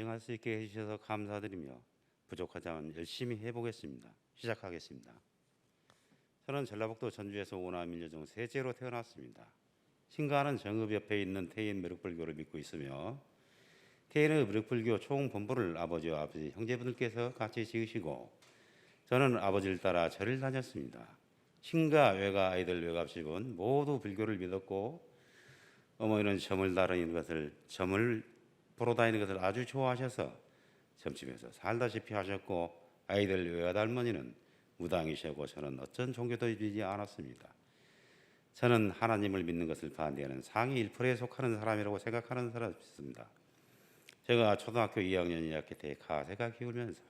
진행할 수 있게 해주셔서 감사드리며 부족하자면 열심히 해보겠습니다. 시작하겠습니다. 저는 전라북도 전주에서 오남 민족 중 셋째로 태어났습니다. 신가는 정읍 옆에 있는 태인 매륵불교를 믿고 있으며 태인의 매륵불교 총본부를 아버지와 아버지 형제분들께서 같이 지으시고 저는 아버지를 따라 절을 다녔습니다. 신가 외가 아이들 외갑집은 모두 불교를 믿었고 어머니는 점을 보러 다니는 것을 아주 좋아하셔서 점집에서 살다시피 하셨고 아이들 외아달머니는 무당이시고 저는 어떤 종교도 믿지 않았습니다. 저는 하나님을 믿는 것을 반대하는 상위 1%에 속하는 사람이라고 생각하는 사람이었습니다. 제가 초등학교 2학년 2학기 때 가세가 기울면서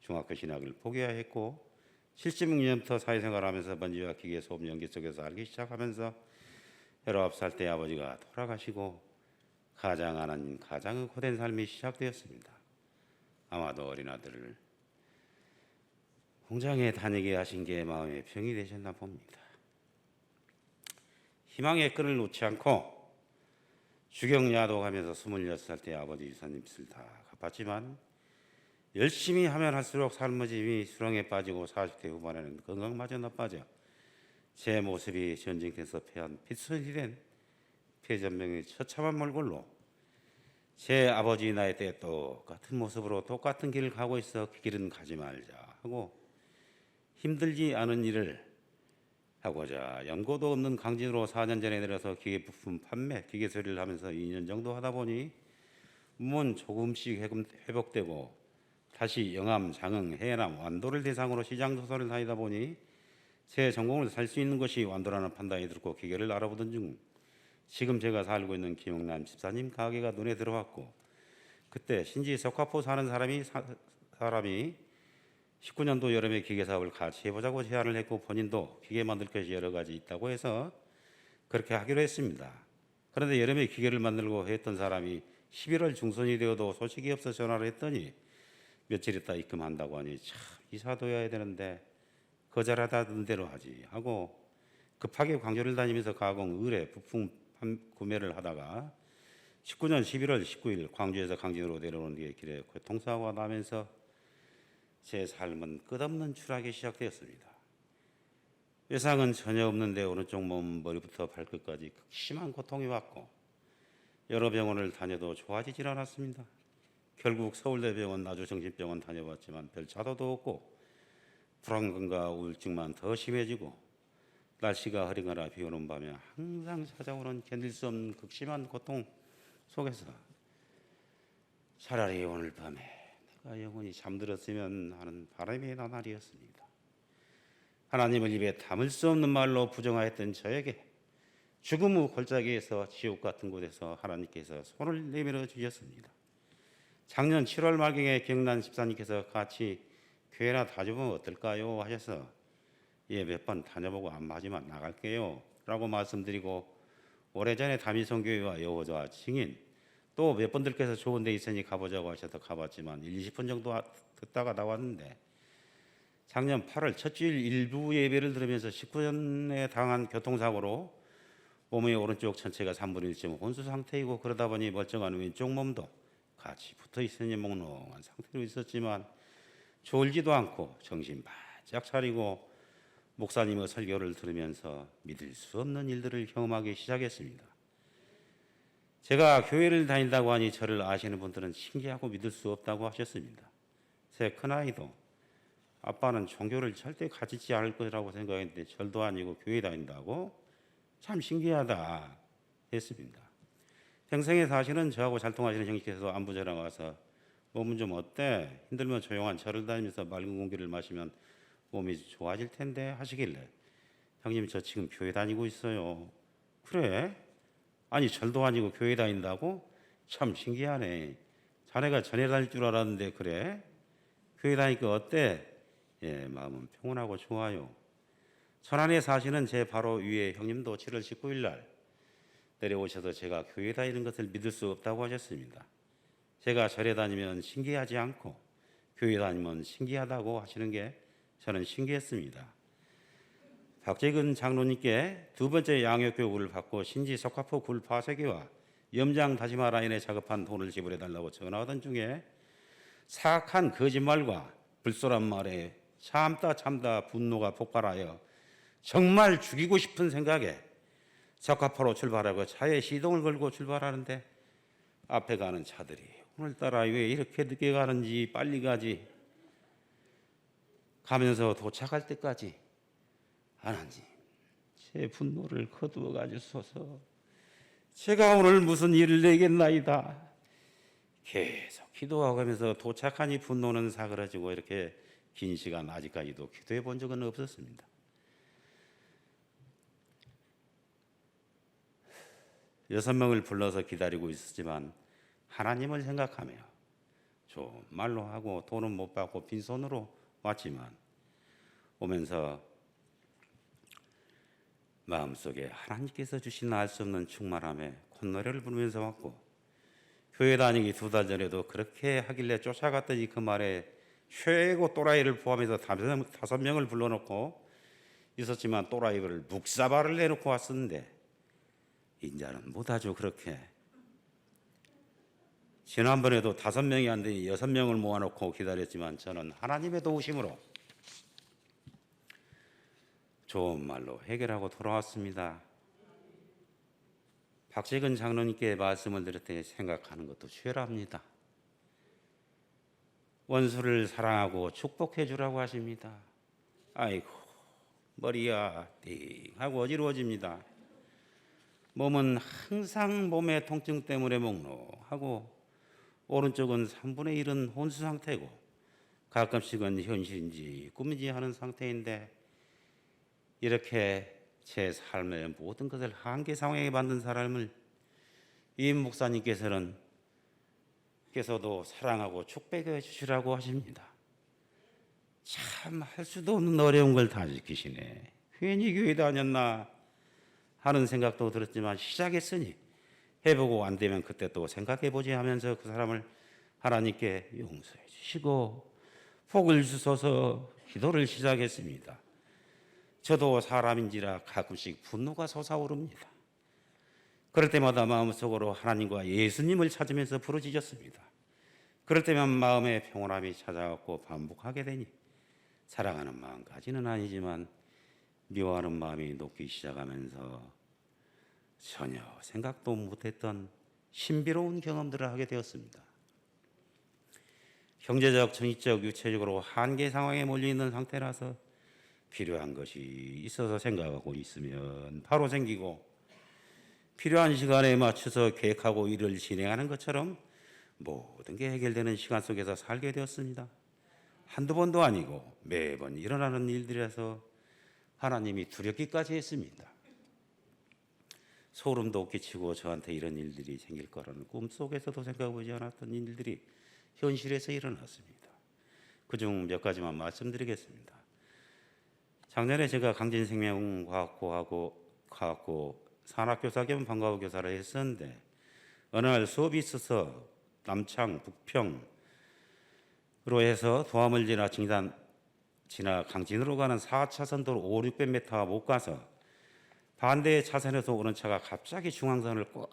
중학교 신학을 포기해야 했고 76년부터 사회생활하면서 먼지와 기계 소음 연기 속에서 알기 시작하면서 19살 때 아버지가 돌아가시고 가장 하나님 가장의 고된 삶이 시작되었습니다. 아마도 어린아들을 공장에 다니게 하신 게 마음의 병이 되셨나 봅니다. 희망의 끈을 놓지 않고 주경야독하면서 26살 때 아버지 유산빚을 다 갚았지만 열심히 하면 할수록 삶의 짐이 수렁에 빠지고 40대 후반에는 건강마저 나빠져 제 모습이 전쟁터에서 패한 핏손이 된 폐전병의 처참한 몰골로 제 아버지 나이 때 똑같은 모습으로 똑같은 길을 가고 있어 그 길은 가지 말자 하고 힘들지 않은 일을 하고자 연고도 없는 강진으로 4년 전에 내려서 기계 부품 판매, 기계 소리를 하면서 2년 정도 하다 보니 몸은 조금씩 회복되고 다시 영암, 장흥, 해남, 완도를 대상으로 시장 조사를 다니다 보니 제 전공을 살 수 있는 것이 완도라는 판단이 들었고 기계를 알아보던 중 지금 제가 살고 있는 김영남 집사님 가게가 눈에 들어왔고 그때 신지 석화포 사는 사람이 19년도 여름에 기계 사업을 같이 해보자고 제안을 했고 본인도 기계 만들 것이 여러 가지 있다고 해서 그렇게 하기로 했습니다. 그런데 여름에 기계를 만들고 했던 사람이 11월 중순이 되어도 소식이 없어 전화를 했더니 며칠 있다 입금한다고 하니 참 이사둬야 되는데 거절하다던 대로 하지 하고 급하게 광주를 다니면서 가공, 의뢰, 부품 구매를 하다가 19년 11월 19일 광주에서 강진으로 내려오는 길에 교통사고가 나면서 제 삶은 끝없는 추락이 시작되었습니다. 외상은 전혀 없는데 오른쪽 몸 머리부터 발끝까지 극심한 고통이 왔고 여러 병원을 다녀도 좋아지질 않았습니다. 결국 서울대병원 나주정신병원 다녀봤지만 별 차도도 없고 불안감과 우울증만 더 심해지고 날씨가 흐리거나 비 오는 밤에 항상 찾아오는 견딜 수 없는 극심한 고통 속에서 차라리 오늘 밤에 내가 영원히 잠들었으면 하는 바람의 나날이었습니다. 하나님을 입에 담을 수 없는 말로 부정하였던 저에게 죽음 후 골짜기에서 지옥 같은 곳에서 하나님께서 손을 내밀어 주셨습니다. 작년 7월 말경에 경남 집사님께서 같이 교회나 다녀보면 어떨까요? 하셔서 예, 몇 번 다녀보고 안 맞으면 나갈게요 라고 말씀드리고 오래전에 다미성교회와 여호와 증인 또 몇 분들께서 좋은 데 있으니 가보자고 하셔서 가봤지만 20분 정도 듣다가 나왔는데 작년 8월 첫 주일 일부 예배를 들으면서 19년에 당한 교통사고로 몸의 오른쪽 전체가 3분의 1쯤 혼수 상태이고 그러다 보니 멀쩡한 왼쪽 몸도 같이 붙어 있으니 몽롱한 상태로 있었지만 졸지도 않고 정신 바짝 차리고 목사님의 설교를 들으면서 믿을 수 없는 일들을 경험하기 시작했습니다. 제가 교회를 다닌다고 하니 저를 아시는 분들은 신기하고 믿을 수 없다고 하셨습니다. 제 큰아이도 아빠는 종교를 절대 가지지 않을 거라고 생각했는데 절도 아니고 교회 다닌다고 참 신기하다 했습니다. 평생에 사시는 저하고 잘 통하시는 형님께서 안부 전화 와서 몸은 좀 어때? 힘들면 조용한 절을 다니면서 맑은 공기를 마시면 몸이 좋아질 텐데 하시길래 형님 저 지금 교회 다니고 있어요. 그래? 아니 절도 아니고 교회 다닌다고? 참 신기하네. 자네가 전에 다닐 줄 알았는데 그래? 교회 다니니까 어때? 예, 마음은 평온하고 좋아요. 천안에 사시는 제 바로 위에 형님도 7월 19일 날 내려오셔서 제가 교회 다니는 것을 믿을 수 없다고 하셨습니다. 제가 절에 다니면 신기하지 않고 교회 다니면 신기하다고 하시는 게 저는 신기했습니다. 박재근 장로님께 두 번째 양육교육을 받고 신지 석화포 굴 파쇄기와 염장 다시마 라인에 작업한 돈을 지불해달라고 전화하던 중에 사악한 거짓말과 불솔한 말에 참다 분노가 폭발하여 정말 죽이고 싶은 생각에 적화포로 출발하고 차에 시동을 걸고 출발하는데 앞에 가는 차들이 오늘따라 왜 이렇게 늦게 가는지 빨리 가지 가면서 도착할 때까지 하나님 제 분노를 거두어 가주소서. 제가 오늘 무슨 일을 내겠나이다. 계속 기도하면서 도착하니 분노는 사그라지고 이렇게 긴 시간 아직까지도 기도해 본 적은 없었습니다. 여섯 명을 불러서 기다리고 있었지만 하나님을 생각하며 좀 말로 하고 돈은 못 받고 빈손으로 왔지만 오면서 마음속에 하나님께서 주신 알 수 없는 충만함에 콧노래를 부르면서 왔고 교회 다니기 2달 전에도 그렇게 하길래 쫓아갔더니 그 말에 최고 또라이를 포함해서 5명을 불러놓고 있었지만 또라이를 묵사발을 내놓고 왔었는데 인자는 못하죠. 그렇게 지난번에도 5명이 안 되니 6명을 모아놓고 기다렸지만 저는 하나님의 도우심으로 좋은 말로 해결하고 돌아왔습니다. 박재근 장로님께 말씀을 드릴 때 생각하는 것도 죄랍니다. 원수를 사랑하고 축복해 주라고 하십니다. 아이고 머리야 띵 하고 어지러워집니다. 몸은 항상 몸의 통증 때문에 목록하고 오른쪽은 3분의 1은 혼수 상태고 가끔씩은 현실인지 꿈인지 하는 상태인데 이렇게 제 삶의 모든 것을 한계 상황에 만든 사람을 이 목사님께서도 사랑하고 축복해 주시라고 하십니다. 참 할 수도 없는 어려운 걸 다 지키시네. 괜히 교회 다녔나 하는 생각도 들었지만 시작했으니 해보고 안 되면 그때 또 생각해보지 하면서 그 사람을 하나님께 용서해 주시고 복을 주셔서 기도를 시작했습니다. 저도 사람인지라 가끔씩 분노가 솟아오릅니다. 그럴 때마다 마음속으로 하나님과 예수님을 찾으면서 부르짖었습니다. 그럴 때만 마음의 평온함이 찾아왔고 반복하게 되니 사랑하는 마음까지는 아니지만 미워하는 마음이 녹기 시작하면서 전혀 생각도 못했던 신비로운 경험들을 하게 되었습니다. 경제적, 정치적, 유체적으로 한계 상황에 몰려있는 상태라서 필요한 것이 있어서 생각하고 있으면 바로 생기고 필요한 시간에 맞춰서 계획하고 일을 진행하는 것처럼 모든 게 해결되는 시간 속에서 살게 되었습니다. 한두 번도 아니고 매번 일어나는 일들이라서 하나님이 두렵기까지 했습니다. 소름도 끼치고 저한테 이런 일들이 생길 거라는 꿈속에서도 생각해보지 않았던 일들이 현실에서 일어났습니다. 그중 몇 가지만 말씀드리겠습니다. 작년에 제가 강진생명과학고 산학교사 겸 방과후 교사를 했었는데 어느 날 수업이 있어서 남창, 북평으로 해서 도암을 지나 강진으로 가는 4차선 도로 5, 600m 못 가서 반대 차선에서 오는 차가 갑자기 중앙선을 꼭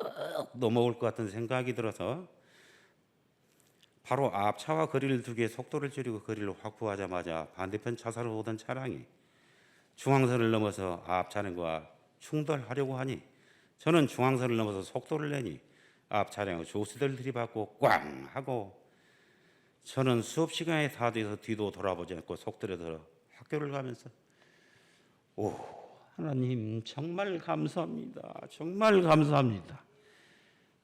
넘어올 것 같은 생각이 들어서 바로 앞차와 거리를 두기에 속도를 줄이고 거리를 확보하자마자 반대편 차선으로 오던 차량이 중앙선을 넘어서 앞 차량과 충돌하려고 하니 저는 중앙선을 넘어서 속도를 내니 앞 차량의 조수대를 들이받고 꽝 하고 저는 수업 시간에 다 돼서 뒤도 돌아보지 않고 속도를 들어 학교를 가면서 오 하나님 정말 감사합니다. 정말 감사합니다.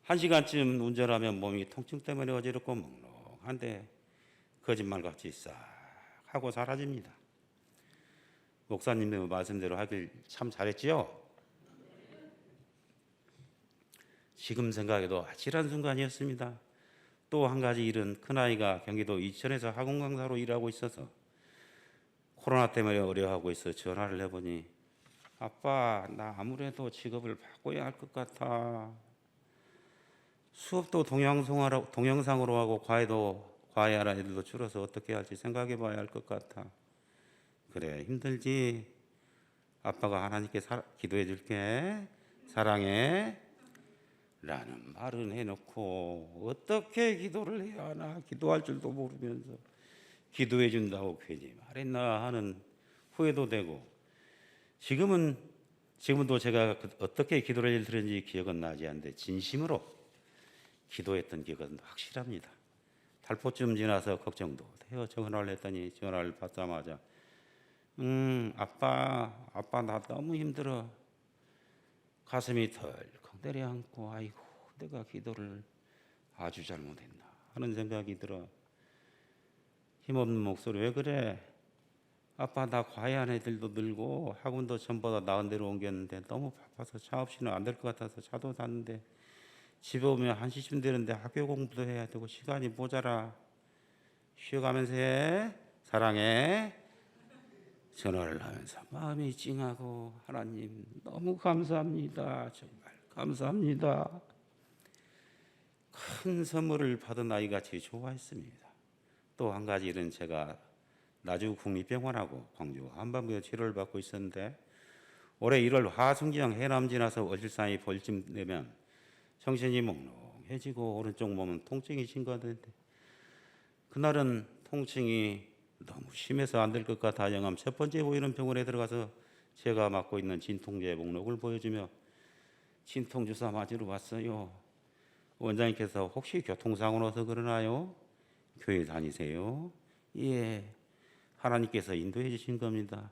1시간쯤 운전하면 몸이 통증 때문에 어지럽고 멍롱한데 거짓말같이 싹 하고 사라집니다. 목사님의 말씀대로 하길 참 잘했지요? 지금 생각해도 아찔한 순간이었습니다. 또 한 가지 일은 큰아이가 경기도 이천에서 학원 강사로 일하고 있어서 코로나 때문에 어려워하고 있어 전화를 해보니 아빠 나 아무래도 직업을 바꿔야 할 것 같아. 수업도 동영상으로 하고 과외하는 애들도 줄어서 어떻게 할지 생각해 봐야 할 것 같아. 그래 힘들지. 아빠가 하나님께 기도해 줄게. 사랑해. 라는 말은 해놓고 어떻게 기도를 해야 하나 기도할 줄도 모르면서 기도해 준다고 괜히 말했나 하는 후회도 되고 지금도 제가 어떻게 기도를 드렸는지 기억은 나지 않는데 진심으로 기도했던 기억은 확실합니다. 달포쯤 지나서 걱정도 돼요. 전화를 했더니 전화를 받자마자 아빠 나 너무 힘들어. 가슴이 덜컥 내려앉고 아이고 내가 기도를 아주 잘못했나 하는 생각이 들어 힘없는 목소리 왜 그래? 아빠 나 과외한 애들도 늘고 학원도 전보다 나은 데로 옮겼는데 너무 바빠서 차 없이는 안 될 것 같아서 차도 탔는데 집에 오면 1시쯤 되는데 학교 공부도 해야 되고 시간이 모자라. 쉬어가면서 해. 사랑해. 전화를 하면서 마음이 찡하고 하나님 너무 감사합니다. 정말 감사합니다. 큰 선물을 받은 아이같이 좋아했습니다. 또 한 가지 일은 제가 나주 국립병원하고 광주 한반부에 치료를 받고 있었는데 올해 1월 화순기형 해남 지나서 월질 사이 볼쯤 되면 정신이 몽롱해지고 오른쪽 몸은 통증이 심각했는데 그날은 통증이 너무 심해서 안 될 것 같아 영암 첫 번째 보이는 병원에 들어가서 제가 맡고 있는 진통제 목록을 보여주며 진통 주사 맞으러 왔어요. 원장님께서 혹시 교통사고 나서 그러나요? 교회 다니세요? 예. 하나님께서 인도해 주신 겁니다.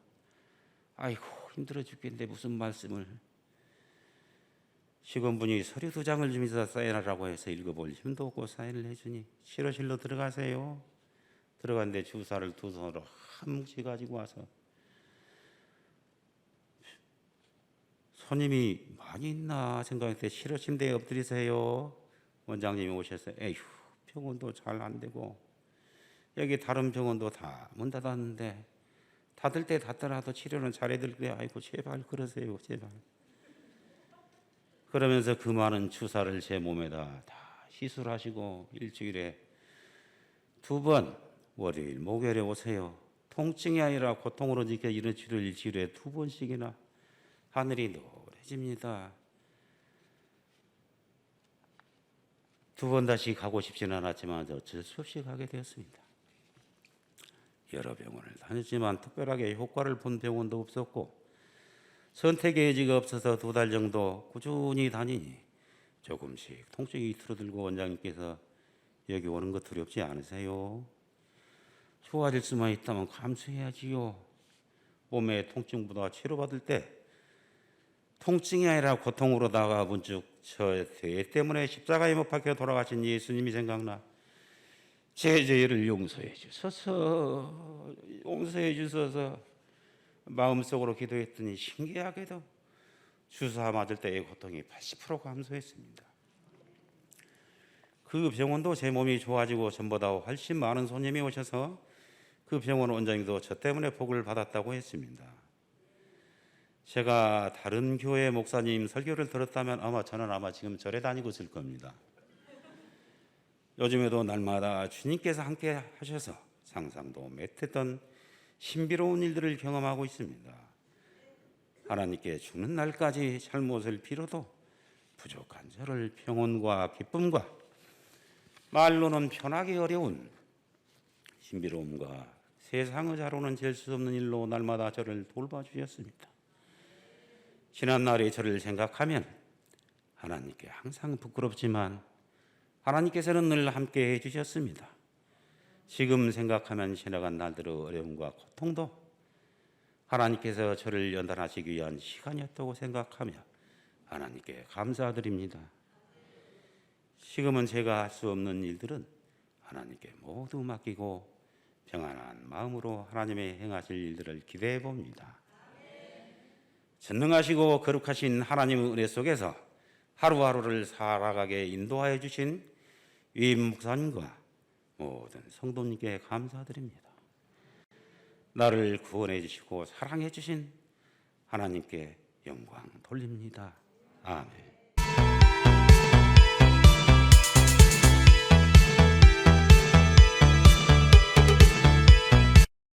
아이고 힘들어 죽겠는데 무슨 말씀을. 직원분이 서류 2장을 주면서 사인하라고 해서 읽어볼 힘도 없고 사인을 해주니 치료실로 들어가세요. 들어갔는데 주사를 2손으로 한 뭉치 가지고 와서 손님이 많이 있나 생각했을 때 치료침대에 엎드리세요. 원장님이 오셔서 에휴 병원도 잘 안 되고 여기 다른 병원도 다 문 닫았는데 닫을 때 닫더라도 치료는 잘해드릴 거예요. 아이고 제발 그러세요 제발. 그러면서 그 많은 주사를 제 몸에다 다 시술하시고 일주일에 2번 월요일 목요일에 오세요. 통증이 아니라 고통으로 느껴지는 치료를 일주일에 2번씩이나 하늘이 노래집니다. 2번 다시 가고 싶지는 않았지만 어쩔 수 없이 가게 되었습니다. 여러 병원을 다녔지만 특별하게 효과를 본 병원도 없었고 선택의 여지가 없어서 2달 정도 꾸준히 다니니 조금씩 통증이 줄어들고 원장님께서 여기 오는 거 두렵지 않으세요? 좋아질 수만 있다면 감수해야지요. 몸의 통증보다 치료받을 때 통증이 아니라 고통으로다가 문득 저 죄 때문에 십자가에 못 박혀 돌아가신 예수님이 생각나 제 죄를 용서해 주셔서 마음속으로 기도했더니 신기하게도 주사 맞을 때의 고통이 80% 감소했습니다. 그 병원도 제 몸이 좋아지고 전보다 훨씬 많은 손님이 오셔서 그 병원 원장님도 저 때문에 복을 받았다고 했습니다. 제가 다른 교회 목사님 설교를 들었다면 저는 지금 절에 다니고 있을 겁니다. 요즘에도 날마다 주님께서 함께 하셔서 상상도 못했던 신비로운 일들을 경험하고 있습니다. 하나님께 죽는 날까지 잘못을 빌어도 부족한 저를 평온과 기쁨과 말로는 편하기 어려운 신비로움과 세상의 자로는 잴 수 없는 일로 날마다 저를 돌봐주셨습니다. 지난날의 저를 생각하면 하나님께 항상 부끄럽지만 하나님께서는 늘 함께 해주셨습니다. 지금 생각하면 지나간 날들의 어려움과 고통도 하나님께서 저를 연단하시기 위한 시간이었다고 생각하며 하나님께 감사드립니다. 지금은 제가 할 수 없는 일들은 하나님께 모두 맡기고 평안한 마음으로 하나님의 행하실 일들을 기대해 봅니다. 전능하시고 거룩하신 하나님의 은혜 속에서 하루하루를 살아가게 인도하여 주신 위임 목사님과 모든 성도님께 감사드립니다. 나를 구원해 주시고 사랑해 주신 하나님께 영광 돌립니다. 아멘.